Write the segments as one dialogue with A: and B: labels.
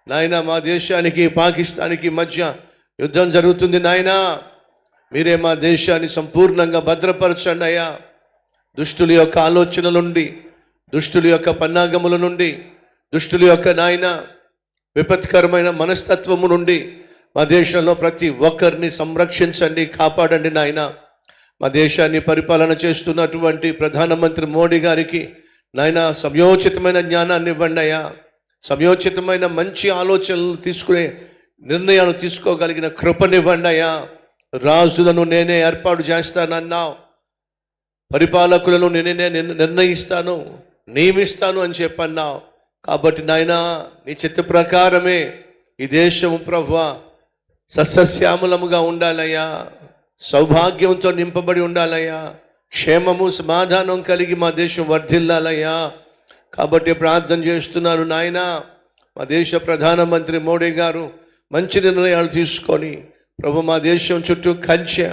A: నాయన మా దేశానికి పాకిస్తాన్కి మధ్య యుద్ధం జరుగుతుంది నాయన, మీరే మా దేశాన్ని సంపూర్ణంగా భద్రపరచండి అయ్యా. దుష్టుల యొక్క ఆలోచనల నుండి, దుష్టుల యొక్క పన్నాగముల నుండి, దుష్టుల యొక్క నాయన విపత్కరమైన మనస్తత్వము నుండి మా దేశంలో ప్రతి ఒక్కరిని సంరక్షించండి, కాపాడండి నాయన. మా దేశాన్ని పరిపాలన చేస్తున్నటువంటి ప్రధానమంత్రి మోడీ గారికి నాయన సమయోచితమైన జ్ఞానాన్ని ఇవ్వండి అయ్యా. సమయోచితమైన మంచి ఆలోచనలు తీసుకునే నిర్ణయాలు తీసుకోగలిగిన కృపనివ్వండి అయ్యా. రాజులను నేనే ఏర్పాటు చేస్తానన్నావు, పరిపాలకులను నేనే నిర్ణయిస్తాను, నియమిస్తాను అని చెప్పన్నావు. కాబట్టి నాయన నీ చిత్త ప్రకారమే ఈ దేశము ప్రభువా సస్యశ్యామలముగా ఉండాలయ్యా, సౌభాగ్యంతో నింపబడి ఉండాలయ్యా, క్షేమము సమాధానం కలిగి మా దేశం వర్ధిల్లాలయ్యా. కాబట్టి ప్రార్థన చేస్తున్నాను నాయన, మా దేశ ప్రధానమంత్రి మోడీ గారు మంచి నిర్ణయాలు తీసుకొని ప్రభు మా దేశం చుట్టూ కంచె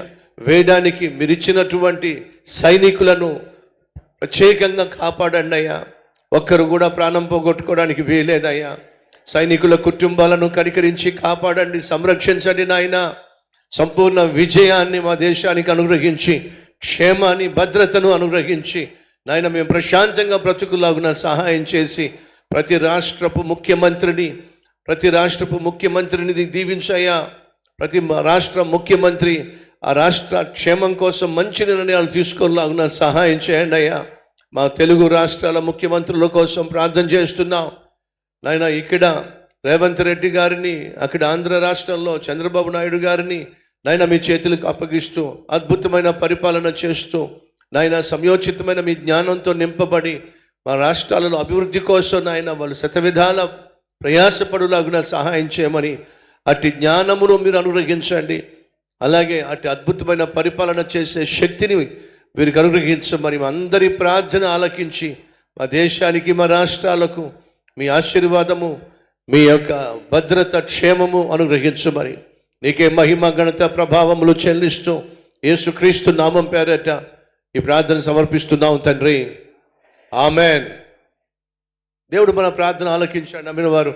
A: వేయడానికి మీరు ఇచ్చినటువంటి సైనికులను ప్రత్యేకంగా కాపాడండి అయ్యా. ఒక్కరు కూడా ప్రాణం పోగొట్టుకోవడానికి వీలేదయ్యా. సైనికుల కుటుంబాలను కనికరించి కాపాడండి, సంరక్షించండి నాయన. సంపూర్ణ విజయాన్ని మా దేశానికి అనుగ్రహించి, క్షేమాన్ని భద్రతను అనుగ్రహించి నాయన మేము ప్రశాంతంగా బ్రతుకులాగున సహాయం చేసి ప్రతి రాష్ట్రపు ముఖ్యమంత్రిని దీవించయ్యా. ప్రతి రాష్ట్ర ముఖ్యమంత్రి ఆ రాష్ట్ర క్షేమం కోసం మంచి నిర్ణయాలు తీసుకునేలాగున సహాయం చేయండి అయ్యా. మా తెలుగు రాష్ట్రాల ముఖ్యమంత్రుల కోసం ప్రార్థన చేస్తున్నాం నాయన. ఇక్కడ రేవంత్ రెడ్డి గారిని, అక్కడ ఆంధ్ర రాష్ట్రంలో చంద్రబాబు నాయుడు గారిని నాయన మీ చేతులకు అప్పగిస్తూ అద్భుతమైన పరిపాలన చేస్తూ నాయన సమయోచితమైన మీ జ్ఞానంతో నింపబడి మా రాష్ట్రాలలో అభివృద్ధి కోసం నాయన వాళ్ళు శతవిధాల ప్రయాసపడులాగున సహాయం చేయమని, అట్టి జ్ఞానమును మీరు అనుగ్రహించండి. అలాగే అట్టి అద్భుతమైన పరిపాలన చేసే శక్తిని వీరికి అనుగ్రహించమని అందరి ప్రార్థన ఆలకించి మా దేశానికి, మా రాష్ట్రాలకు మీ ఆశీర్వాదము, మీ యొక్క భద్రత, క్షేమము అనుగ్రహించమని నీకే మహిమ, ఘనత, ప్రభావములు చెల్లిస్తూ యేసుక్రీస్తు నామం పేరట ఈ ప్రార్థన సమర్పిస్తున్నాం తండ్రి. ఆమెన్. దేవుడు మన ప్రార్థన ఆలకించాడు. నమ్మిన వారు